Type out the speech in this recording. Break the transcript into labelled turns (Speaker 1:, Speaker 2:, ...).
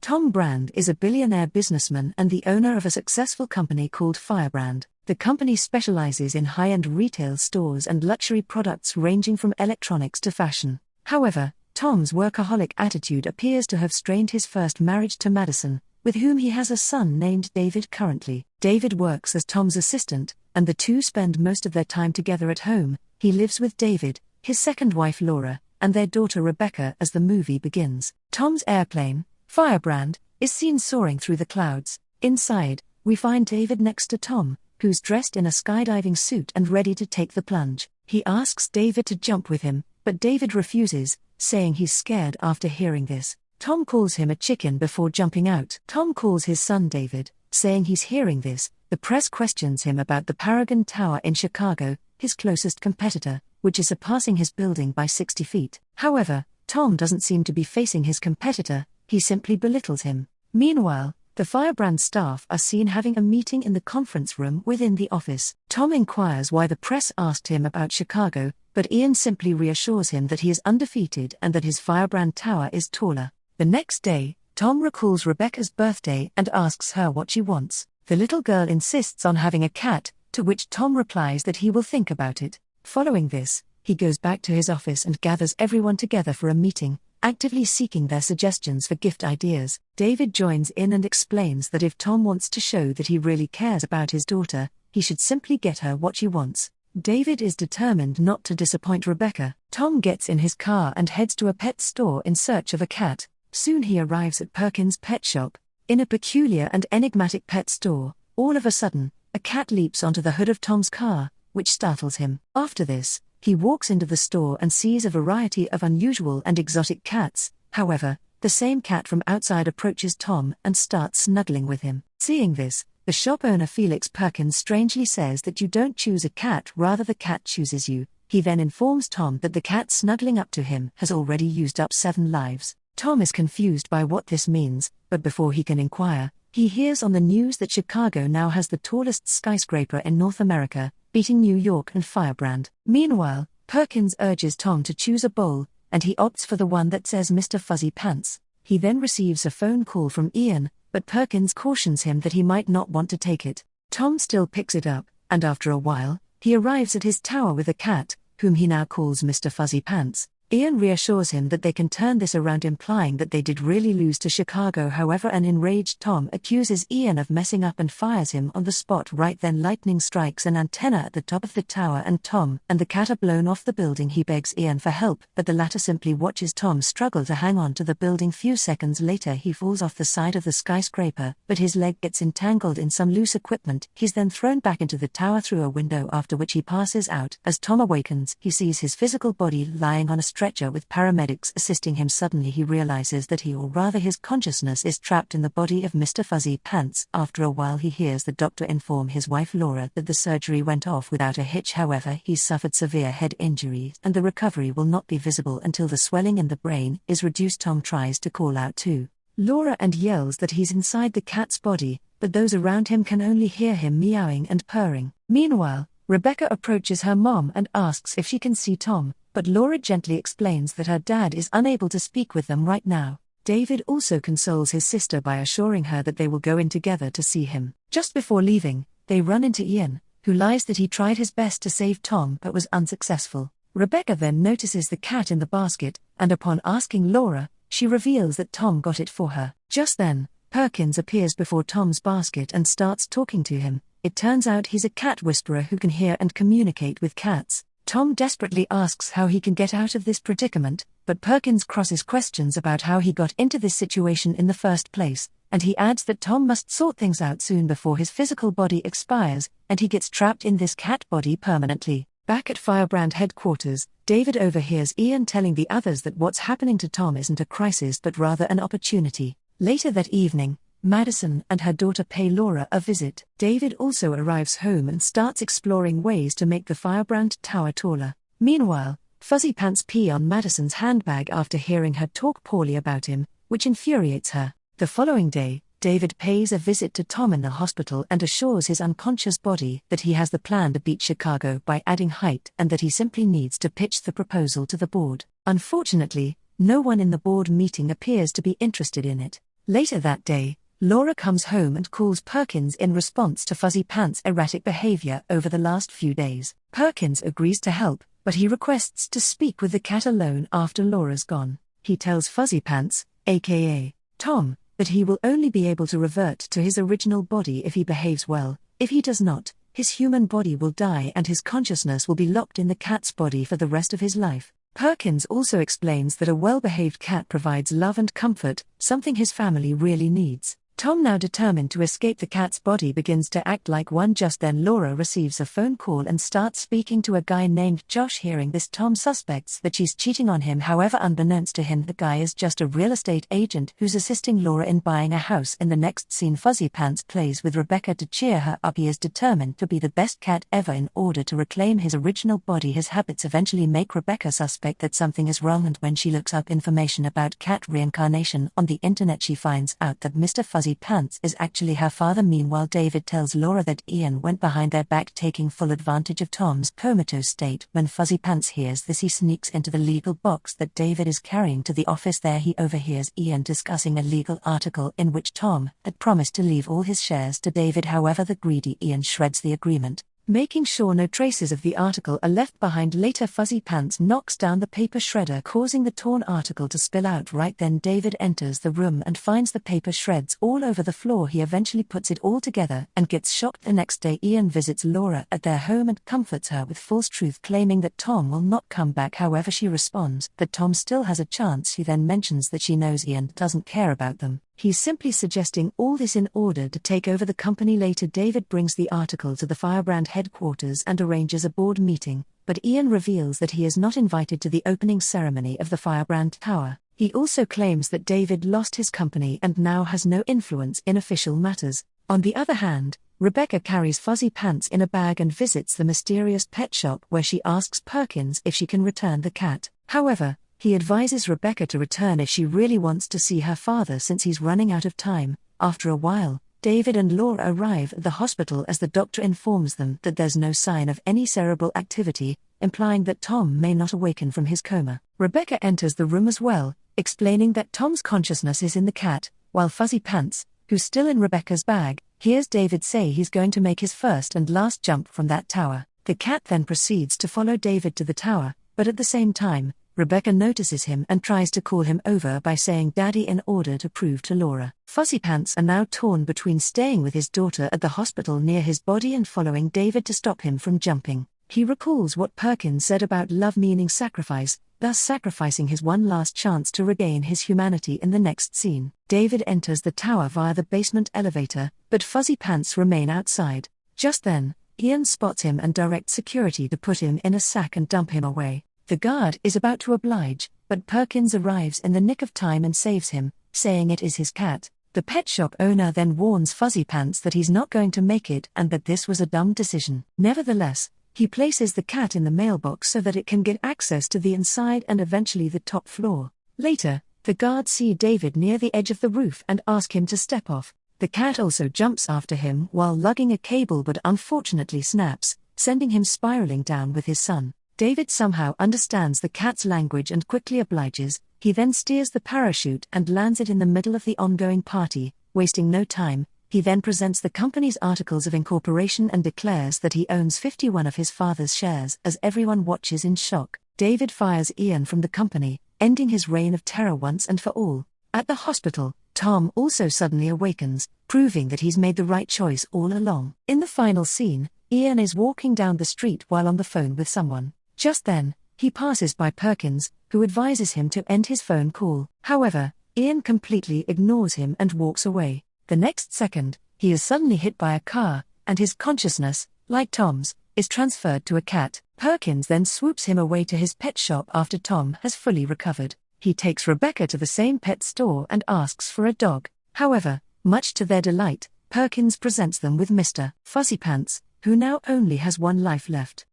Speaker 1: Tom Brand is a billionaire businessman and the owner of a successful company called Firebrand. The company specializes in high-end retail stores and luxury products ranging from electronics to fashion. However, Tom's workaholic attitude appears to have strained his first marriage to Madison, with whom he has a son named David currently. David works as Tom's assistant, and the two spend most of their time together at home. He lives with David, his second wife Laura, and their daughter Rebecca as the movie begins. Tom's airplane, Firebrand, is seen soaring through the clouds. Inside, we find David next to Tom, who's dressed in a skydiving suit and ready to take the plunge. He asks David to jump with him, but David refuses, saying he's scared after hearing this. Tom calls him a chicken before jumping out. Tom calls his son David, saying he's hearing this. The press questions him about the Paragon Tower in Chicago, his closest competitor, which is surpassing his building by 60 feet. However, Tom doesn't seem to be facing his competitor, he simply belittles him. Meanwhile, the Firebrand staff are seen having a meeting in the conference room within the office. Tom inquires why the press asked him about Chicago, but Ian simply reassures him that he is undefeated and that his Firebrand Tower is taller. The next day, Tom recalls Rebecca's birthday and asks her what she wants. The little girl insists on having a cat, to which Tom replies that he will think about it. Following this, he goes back to his office and gathers everyone together for a meeting, actively seeking their suggestions for gift ideas. David joins in and explains that if Tom wants to show that he really cares about his daughter, he should simply get her what she wants. David is determined not to disappoint Rebecca. Tom gets in his car and heads to a pet store in search of a cat. Soon he arrives at Perkins' pet shop. In a peculiar and enigmatic pet store, all of a sudden, a cat leaps onto the hood of Tom's car, which startles him. After this, he walks into the store and sees a variety of unusual and exotic cats. However, the same cat from outside approaches Tom and starts snuggling with him. Seeing this, the shop owner Felix Perkins strangely says that you don't choose a cat, rather the cat chooses you. He then informs Tom that the cat snuggling up to him has already used up 7 lives. Tom is confused by what this means, but before he can inquire, he hears on the news that Chicago now has the tallest skyscraper in North America, beating New York and Firebrand. Meanwhile, Perkins urges Tom to choose a bowl, and he opts for the one that says Mr. Fuzzy Pants. He then receives a phone call from Ian, but Perkins cautions him that he might not want to take it. Tom still picks it up, and after a while, he arrives at his tower with a cat, whom he now calls Mr. Fuzzy Pants. Ian reassures him that they can turn this around, implying that they did really lose to Chicago. However, an enraged Tom accuses Ian of messing up and fires him on the spot. Right then, lightning strikes an antenna at the top of the tower and Tom and the cat are blown off the building. He begs Ian for help, but the latter simply watches Tom struggle to hang on to the building. Few seconds later, he falls off the side of the skyscraper, but his leg gets entangled in some loose equipment. He's then thrown back into the tower through a window, after which he passes out. As Tom awakens, he sees his physical body lying on a stretcher with paramedics assisting him. Suddenly he realizes that he, or rather his consciousness, is trapped in the body of Mr. Fuzzy Pants. After a while he hears the doctor inform his wife Laura that the surgery went off without a hitch. However, he's suffered severe head injuries and the recovery will not be visible until the swelling in the brain is reduced. Tom tries to call out to Laura and yells that he's inside the cat's body, but those around him can only hear him meowing and purring. Meanwhile, Rebecca approaches her mom and asks if she can see Tom, but Laura gently explains that her dad is unable to speak with them right now. David also consoles his sister by assuring her that they will go in together to see him. Just before leaving, they run into Ian, who lies that he tried his best to save Tom but was unsuccessful. Rebecca then notices the cat in the basket, and upon asking Laura, she reveals that Tom got it for her. Just then, Perkins appears before Tom's basket and starts talking to him. It turns out he's a cat whisperer who can hear and communicate with cats. Tom desperately asks how he can get out of this predicament, but Perkins crosses questions about how he got into this situation in the first place, and he adds that Tom must sort things out soon before his physical body expires, and he gets trapped in this cat body permanently. Back at Firebrand headquarters, David overhears Ian telling the others that what's happening to Tom isn't a crisis but rather an opportunity. Later that evening, Madison and her daughter pay Laura a visit. David also arrives home and starts exploring ways to make the Firebrand Tower taller. Meanwhile, Fuzzy Pants pee on Madison's handbag after hearing her talk poorly about him, which infuriates her. The following day, David pays a visit to Tom in the hospital and assures his unconscious body that he has the plan to beat Chicago by adding height and that he simply needs to pitch the proposal to the board. Unfortunately, no one in the board meeting appears to be interested in it. Later that day, Laura comes home and calls Perkins in response to Fuzzy Pants' erratic behavior over the last few days. Perkins agrees to help, but he requests to speak with the cat alone after Laura's gone. He tells Fuzzy Pants, aka Tom, that he will only be able to revert to his original body if he behaves well. If he does not, his human body will die and his consciousness will be locked in the cat's body for the rest of his life. Perkins also explains that a well-behaved cat provides love and comfort, something his family really needs. Tom, now determined to escape the cat's body, begins to act like one. Just then Laura receives a phone call and starts speaking to a guy named Josh. Hearing this, Tom suspects that she's cheating on him. However, unbeknownst to him, the guy is just a real estate agent who's assisting Laura in buying a house. In the next scene, Fuzzy Pants plays with Rebecca to cheer her up. He is determined to be the best cat ever in order to reclaim his original body. His habits eventually make Rebecca suspect that something is wrong, and when she looks up information about cat reincarnation on the internet, she finds out that Mr. Fuzzy Pants is actually her father. Meanwhile, David tells Laura that Ian went behind their back, taking full advantage of Tom's comatose state. When Fuzzy Pants hears this, he sneaks into the legal box that David is carrying to the office. There he overhears Ian discussing a legal article in which Tom had promised to leave all his shares to David. However, the greedy Ian shreds the agreement, making sure no traces of the article are left behind. Later, Fuzzy Pants knocks down the paper shredder, causing the torn article to spill out. Right then, David enters the room and finds the paper shreds all over the floor. He eventually puts it all together and gets shocked. The next day, Ian visits Laura at their home and comforts her with false truth, claiming that Tom will not come back. However, she responds that Tom still has a chance. He then mentions that she knows Ian doesn't care about them. He's simply suggesting all this in order to take over the company. Later, David brings the article to the Firebrand headquarters and arranges a board meeting, but Ian reveals that he is not invited to the opening ceremony of the Firebrand Tower. He also claims that David lost his company and now has no influence in official matters. On the other hand, Rebecca carries Fuzzy Pants in a bag and visits the mysterious pet shop, where she asks Perkins if she can return the cat. However, he advises Rebecca to return if she really wants to see her father, since he's running out of time. After a while, David and Laura arrive at the hospital as the doctor informs them that there's no sign of any cerebral activity, implying that Tom may not awaken from his coma. Rebecca enters the room as well, explaining that Tom's consciousness is in the cat, while Fuzzy Pants, who's still in Rebecca's bag, hears David say he's going to make his first and last jump from that tower. The cat then proceeds to follow David to the tower, but at the same time, Rebecca notices him and tries to call him over by saying "Daddy" in order to prove to Laura. Fuzzy Pants are now torn between staying with his daughter at the hospital near his body and following David to stop him from jumping. He recalls what Perkins said about love meaning sacrifice, thus sacrificing his one last chance to regain his humanity. In the next scene, David enters the tower via the basement elevator, but Fuzzy Pants remain outside. Just then, Ian spots him and directs security to put him in a sack and dump him away. The guard is about to oblige, but Perkins arrives in the nick of time and saves him, saying it is his cat. The pet shop owner then warns Fuzzy Pants that he's not going to make it and that this was a dumb decision. Nevertheless, he places the cat in the mailbox so that it can get access to the inside and eventually the top floor. Later, the guards see David near the edge of the roof and ask him to step off. The cat also jumps after him while lugging a cable, but unfortunately snaps, sending him spiraling down with his son. David somehow understands the cat's language and quickly obliges. He then steers the parachute and lands it in the middle of the ongoing party. Wasting no time, he then presents the company's articles of incorporation and declares that he owns 51 of his father's shares. As everyone watches in shock, David fires Ian from the company, ending his reign of terror once and for all. At the hospital, Tom also suddenly awakens, proving that he's made the right choice all along. In the final scene, Ian is walking down the street while on the phone with someone. Just then, he passes by Perkins, who advises him to end his phone call. However, Ian completely ignores him and walks away. The next second, he is suddenly hit by a car, and his consciousness, like Tom's, is transferred to a cat. Perkins then swoops him away to his pet shop after Tom has fully recovered. He takes Rebecca to the same pet store and asks for a dog. However, much to their delight, Perkins presents them with Mr. Fuzzy Pants, who now only has one life left.